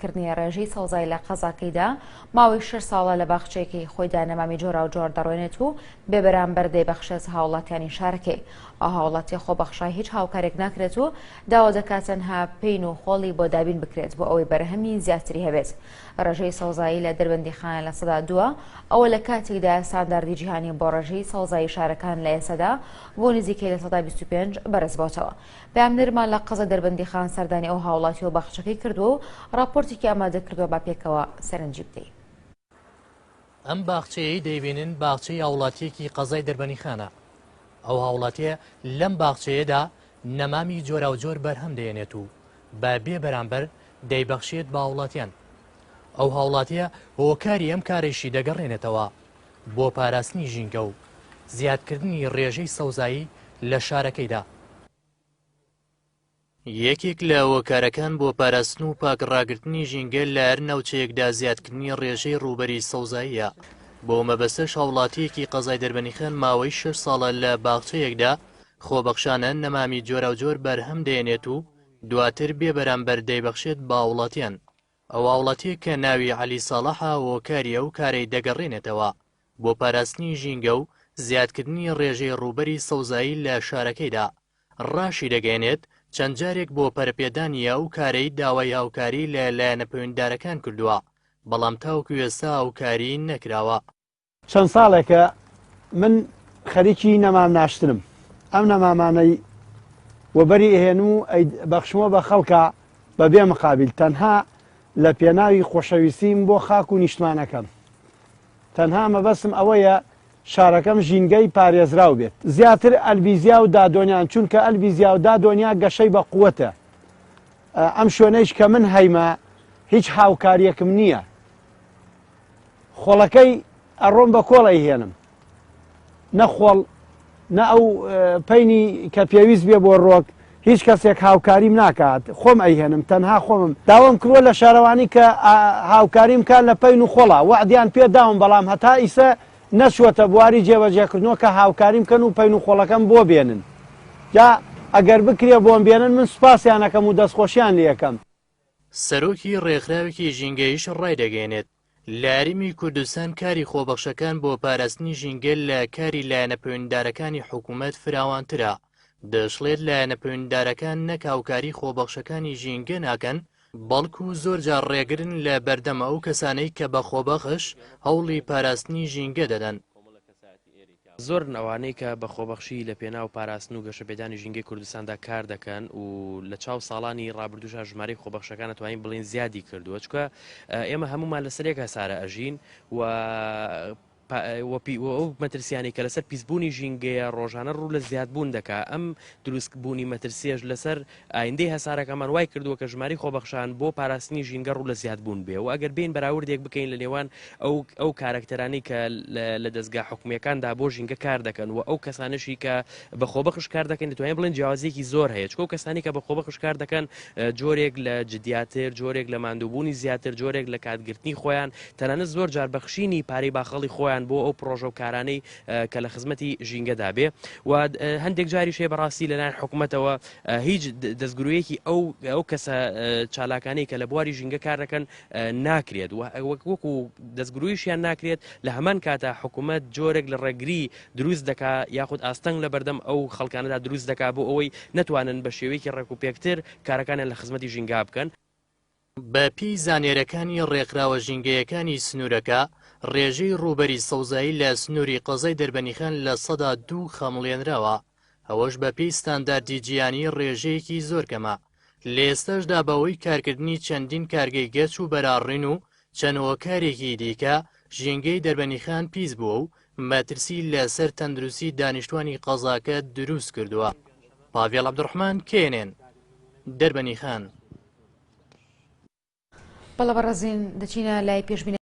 زیادکردنی ڕێژەی سەوزای لە قەزاکەیدا ماوەی 6 ساڵە لە باخچەیەکی خۆیدا نەمامی جۆرا و جۆر دەڕوێنێت و بێبەرامبەر دەیبەخشێت هاوڵاتیانی شارەکەی. ئەو هاوڵاتی خۆبەخشای هیچ هاوکارێک ناکرێت و داوا دەکات تەنها پێین و خۆڵی بۆ دابین بکرێت بۆ ئەوەی بەرهەمی زیاتری هەبێت. ڕێژەی سەوزایی لە دەربەندیخانە لە سەدا دووە ئەوە لە کاتێکدا سانداردی جیهانی بۆ ڕێژەی سەوزایی شارەکان لە ئێسەدا بۆ نزیکەی لە سەدا 25 بەرز بۆتەوە. بەیانمێرمان لە قەزە دەربەندیخان سەردانی ئەو هاوڵاتی و باخچەکەی کردووە و راپۆرتێکی ئامادە کردووە با پێکەوە سەرنجی بدەین. ئەم باخچەیەی دەیبینن باخچەی هاوڵاتیەکی قەزای دەربەندیخانە. ئەو هاوڵاتیە لەم باخچەیەدا نەمامی جۆرا و جۆر بەرهەم دەێنێت و بە بێ بەرامبەر دەیبەخشێت بە هاوڵاتیان. ئەو هاوڵاتیە هۆکاری ئەم کارێشی دەگەڕێنێتەوە بۆ پاراستنی ژینگە و زیادکردنی ڕێژەی سەوزایی لە شارەکەیدا. یەکێک لە هۆکارەکان بۆ پاراستن و پاکڕاگرتنی ژینگە لە هەر ناوچەیەکدا زیادکردنی ڕێژەی ڕووبەری سەوزاییە. بۆ مەبەستەش هاوڵاتیەکی قەزای دەربەندیخان ماوەی 6 ساڵە لە باخچەیەکدا خۆبەخشانە نەمامی جۆرا و جۆر بەرهەم دێنێت و دواتر بێ بەرامبەر دەیبەخشێت بە هاوڵاتیان. ئەو هاوڵاتیە کە ناوی عەلی ساڵحە هۆکاریە و کارەی دەگەڕێنێتەوە بۆ پاراستنی ژینگە و زیادکردنی ڕێژەی ڕووبەری سەوزایی لە شارەکەیدا. ڕاشی دەگەێنێت چەند جارێک بۆ پەرپێدانیە و کارەی داوای هاوکاری لە لایەنە پەیوەندیدارەکان کردووە، بەڵام تاوەکو ئێستا هاوکاری نەکراوە. چەند ساڵێکە من خەریکی نەمام ناشتنم. ئەم نەمامانەی وەبەری ئەهێنم و بەخشمەوە بە خەڵکە بەبێ مقابل تەنها لە پێناوی خۆشەویستیم بۆ خاک و نیشتمانەکەم. تەنها مەبەستم ئەوەیە شارەکەم ژینگەی پارێزراو بێت. زیاتر ئەلبیزیا و دادۆنیان چونکە ئەلبیزیا و دادۆنیا گەشەی بە قووەتە. ئەم شوێنەیش کە من هەیمە هیچ هاوکاریەکم نییە. خۆڵەکەی ئەڕۆم بە کۆڵی هێنم. نەخۆڵ نە ئەو پەینی کە پێویست بێ بۆ ڕۆک هیچ کەسێک هاوکاریم ناکات. خۆم ئەیهێنم تەنها خۆمم. داوام کردووە لە شارەوانی کە هاوکاریم کات لە پەین و خۆڵە وعدیان پێداوم، بەڵام هەتا ئیسە نەچوەتە بواری جێبەجێکردنەوە کە هاوکاریم کەن و پەین و خۆڵەکەم بۆ بێنن. جا ئەگەر بکرێ بۆم بێنن من سوپاسیانەکەم و دەستخۆشیان لێ یەکەم. سەرۆکی ڕێکخراوێکی ژینگەیش ڕای دەگەێنێت لە هەرێمی کوردستان کاری خۆبەخشەکان بۆ پاراستنی ژینگە لە کاری لایەنە پەیوەندیدارەکانی حکوومەت فراوانترە. دەشڵێت لایەنە پەیوەندیدارەکان نەک هاوکاری خۆبەخشەکانی ژینگە ناکەن، بەڵکو زۆر جار ڕێگرن لە بەردەمە ئەو کەسانەی کە بە خۆبەخش هەوڵی پاراستنی ژینگە دەدەن. زۆر ئەوانەی کە بە خۆبەخشی لە پێناو پاراستن و گەشەپێدانی ژینگەی کوردستاندا کار دەکەن و لە چاو ساڵانی ڕابردووشە ژمارەی خۆبەخشەکان دەتوانین بڵێن زیادی کردووە، چکە ئێمە هەمومان لەسەر یەک هەسارە ئەژین و ئەو مەترسیانی کە لەسەر پیسبوونی ژینگەیە ڕۆژانە ڕوو لە زیادبوون دەکات. ئەم دروستبوونی مەترسیەش لەسەر ئایندەی هەسارەکەمان وای کردووە کە ژماری خۆبەخشان بۆ پاراستنی ژینگە ڕوو لە زیادبوون بێ و ئەگەر بین بەراوردێک بکەین لە نێوان ئەو کارکتەرانی کە لە دەستگا حکومیەکاندا بۆ ژینگە کار دەکەن و ئەو کەسانشی کە بە خۆبەخش کار دەکەن دەتوانین بڵێن جیاوازیەکی زۆر هەیە، چکە ئەو کەسانی کە بە خۆبەخش کار دەکەن جۆرێک لە جدیاتر، جۆرێک لە ماندووبوونی زیاتر، جۆرێک لە کاتگرتنی خۆیان، تەنانەت زۆر جار بەخشینی پارەی باخەڵی خۆیان بۆ ئەو پرۆژە کارانەی کە لە خزمەتی ژینگەدا بێ و هەندێک جاری شێ بەڕاستی لەلایەن حکوومەتەوە هیچ دەستگرویەکی ئەو کەسە چالاکانەی کە لە بواری ژینگە کار دەکەن ناکرێت وەکو دەستگرویشیان ناکرێت. لە هەمان کاتە حکوومەت جۆرێک لە ڕێگری دروست دەکا یاخود ئاستەنگ لە بەردەم ئەو خەڵکانەدا دروست دەکا بۆ ئەوەی نەتوانن بە شێوەیەکی ڕێکوپێکتر کارەکانیان لە خزمەتی ژینگا بکەن. بە پێی زانێرەکانی ڕێکخراوە ژینگەیەکانی سنوورەکە ڕێژەی ڕووبەری سەوزایی لە سنووری قەزای دەربەندیخان لە 102 خەمڵێنراوە. ئەوەش بە پێی ستانداردی جیهانی ڕێژەیەکی زۆر کەمە. لە ئێستاشدا بەوەی کارکردنی چەندین کارگەی گەچ و بەراڕین و چەند هۆکارێکی دیکە ژینگەی دەربەندیخان پیس بووە و مەترسی لەسەر تەندروستی دانیشتوانی قەزاکە دروست کردووە. پاڤێڵ عەبدوڕحمان کێنێن، دەربەندیخان. بەڵە بەڕەزین دەچینە لای پێشبینی